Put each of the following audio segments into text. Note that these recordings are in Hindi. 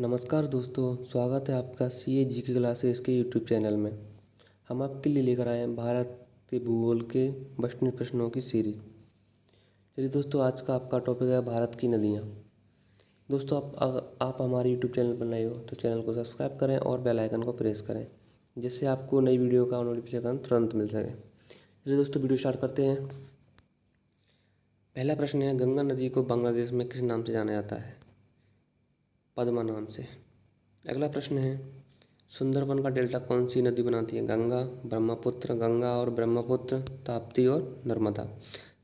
नमस्कार दोस्तों, स्वागत है आपका सी ए जी के क्लासेस के यूट्यूब चैनल में। हम आपके लिए लेकर आए हैं भारत के भूगोल के 22 प्रश्नों की सीरीज। चलिए दोस्तों, आज का आपका टॉपिक है भारत की नदियाँ। दोस्तों, आप हमारे यूट्यूब चैनल पर नए हो तो चैनल को सब्सक्राइब करें और बेल आइकन को प्रेस करें, जिससे आपको नई वीडियो का नोटिफिकेशन तुरंत मिल सके। चलिए दोस्तों, वीडियो स्टार्ट करते हैं। पहला प्रश्न है, गंगा नदी को बांग्लादेश में किस नाम से जाना जाता है? पद्मा नाम से। अगला प्रश्न है, सुंदरबन का डेल्टा कौन सी नदी बनाती है? गंगा, ब्रह्मपुत्र, गंगा और ब्रह्मपुत्र, ताप्ती और नर्मदा।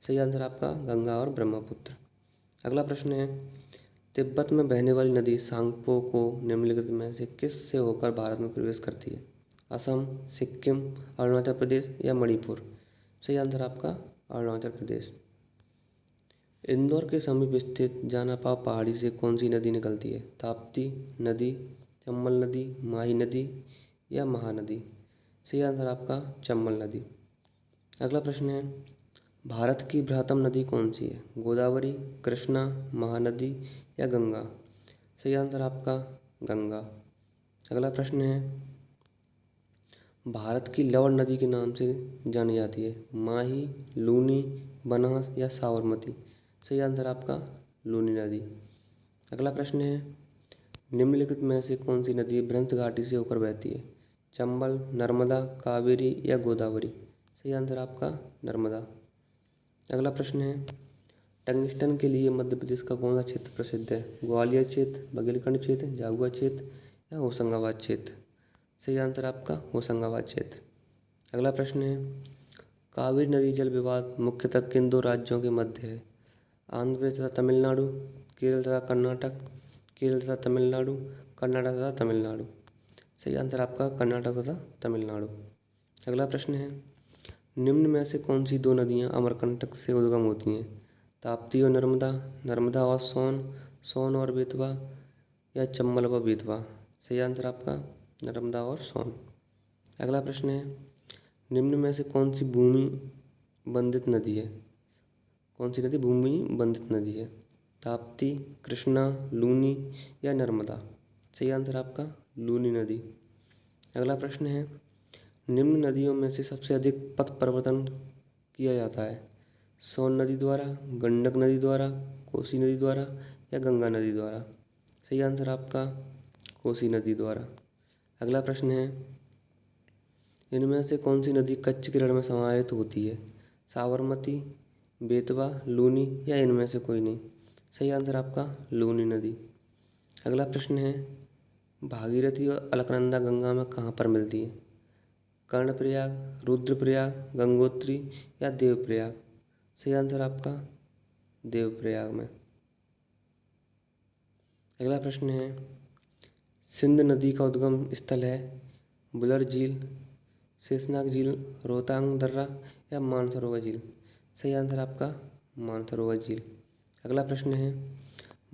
सही आंसर आपका गंगा और ब्रह्मपुत्र। अगला प्रश्न है, तिब्बत में बहने वाली नदी सांगपो को निम्नलिखित में से किस से होकर भारत में प्रवेश करती है? असम, सिक्किम, अरुणाचल प्रदेश या मणिपुर। सही आंसर आपका अरुणाचल प्रदेश। इंदौर के समीप स्थित जानापाव पहाड़ी से कौन सी नदी निकलती है? ताप्ती नदी, चंबल नदी, माही नदी या महानदी। सही आंसर आपका चंबल नदी। अगला प्रश्न है, भारत की बृहत्तम नदी कौन सी है? गोदावरी, कृष्णा, महानदी या गंगा। सही आंसर आपका गंगा। अगला प्रश्न है, भारत की लवण नदी के नाम से जानी जाती है? माही, लूनी, बनास या साबरमती। सही आंसर आपका लूनी नदी। अगला प्रश्न है, निम्नलिखित में से कौन सी नदी भ्रंश घाटी से होकर बहती है? चंबल, नर्मदा, कावेरी या गोदावरी। सही आंसर आपका नर्मदा। अगला प्रश्न है, टंगस्टन के लिए मध्य प्रदेश का कौन सा क्षेत्र प्रसिद्ध है? ग्वालियर क्षेत्र, बघेलखंड क्षेत्र, झाबुआ क्षेत्र या होशंगाबाद क्षेत्र। सही आंसर आपका होशंगाबाद क्षेत्र। अगला प्रश्न है, कावेरी नदी जल विवाद मुख्यतः किन दो राज्यों के मध्य है? आंध्र प्रदेश तथा तमिलनाडु, केरल तथा कर्नाटक, केरल तथा तमिलनाडु, कर्नाटक तथा तमिलनाडु। सही आंसर आपका कर्नाटक तथा तमिलनाडु। अगला प्रश्न है, निम्न में से कौन सी दो नदियां अमरकंटक से उद्गम होती हैं? ताप्ती और नर्मदा, नर्मदा और सोन, सोन और बेतवा या चंबल व बेतवा। सही आंसर आपका नर्मदा और सोन। अगला प्रश्न है, निम्न में से कौन सी भूमि बंधित नदी है? कौन सी नदी भूमि बंधित नदी है? ताप्ती, कृष्णा, लूनी या नर्मदा। सही आंसर आपका लूनी नदी। अगला प्रश्न है, निम्न नदियों में से सबसे अधिक पथ परिवर्तन किया जाता है? सोन नदी द्वारा, गंडक नदी द्वारा, कोसी नदी द्वारा या गंगा नदी द्वारा। सही आंसर आपका कोसी नदी द्वारा। अगला प्रश्न है, इनमें से कौन सी नदी कच्छ के रण में समाहित होती है? साबरमती, बेतवा, लूनी या इनमें से कोई नहीं। सही आंसर आपका लूनी नदी। अगला प्रश्न है, भागीरथी और अलकनंदा गंगा में कहाँ पर मिलती है? कर्णप्रयाग, रुद्रप्रयाग, गंगोत्री या देवप्रयाग। सही आंसर आपका देवप्रयाग में। अगला प्रश्न है, सिंध नदी का उद्गम स्थल है? बुलर झील, शेषनाग झील, रोहतांग दर्रा या मानसरोवर झील। सही आंसर आपका मानसरोवर झील। अगला प्रश्न है,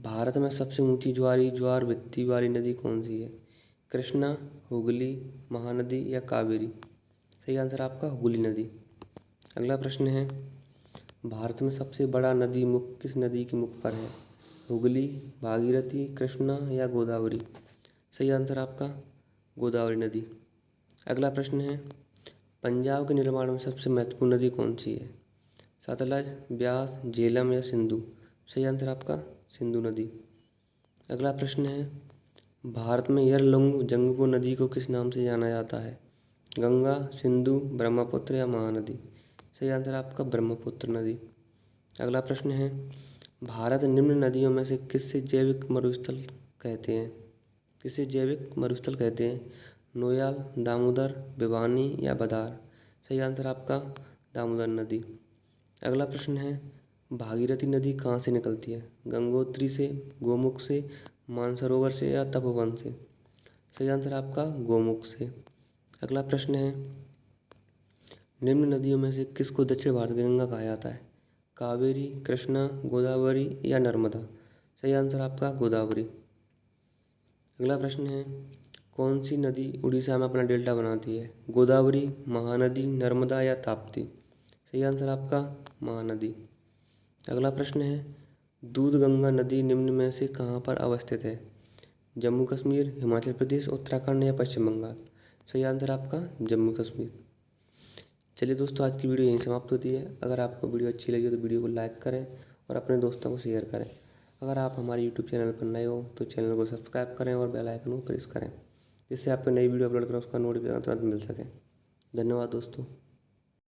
भारत में सबसे ऊंची ज्वार भित्ति वाली नदी कौन सी है? कृष्णा, हुगली, महानदी या कावेरी। सही आंसर आपका हुगली नदी। अगला प्रश्न है, भारत में सबसे बड़ा नदी मुख किस नदी के मुख पर है? हुगली, भागीरथी, कृष्णा या गोदावरी। सही आंसर आपका गोदावरी नदी। अगला प्रश्न है, पंजाब के निर्माण में सबसे महत्वपूर्ण नदी कौन सी है? सतलज, ब्यास, झेलम या सिंधु। सही आंसर आपका सिंधु नदी। अगला प्रश्न है, भारत में यरलुंग जंगपो नदी को किस नाम से जाना जाता है? गंगा, सिंधु, ब्रह्मपुत्र या महानदी। सही आंसर आपका ब्रह्मपुत्र नदी। अगला प्रश्न है, भारत निम्न नदियों में से किससे जैविक मरुस्थल कहते हैं? किसे जैविक मरुस्थल कहते हैं? नोयाल, दामोदर, भिवानी या बदार। सही आंसर आपका दामोदर नदी। अगला प्रश्न है, भागीरथी नदी कहाँ से निकलती है? गंगोत्री से, गोमुख से, मानसरोवर से या तपोवन से। सही आंसर आपका गोमुख से। अगला प्रश्न है, निम्न नदियों में से किसको दक्षिण भारत की गंगा कहा जाता है? कावेरी, कृष्णा, गोदावरी या नर्मदा। सही आंसर आपका गोदावरी। अगला प्रश्न है, कौन सी नदी उड़ीसा में अपना डेल्टा बनाती है? गोदावरी, महानदी, नर्मदा या ताप्ती। सही आंसर आपका महानदी। अगला प्रश्न है, दूधगंगा नदी निम्न में से कहाँ पर अवस्थित है? जम्मू कश्मीर, हिमाचल प्रदेश, उत्तराखंड या पश्चिम बंगाल। सही आंसर आपका जम्मू कश्मीर। चलिए दोस्तों, आज की वीडियो यहीं समाप्त होती है। अगर आपको वीडियो अच्छी लगी तो वीडियो को लाइक करें और अपने दोस्तों को शेयर करें। अगर आप हमारे यूट्यूब चैनल पर नए हो तो चैनल को सब्सक्राइब करें और बेल आइकन को प्रेस करें, जिससे आपको नई वीडियो अपलोड करें उसका नोटिफिकेशन तुरंत मिल सके। धन्यवाद दोस्तों।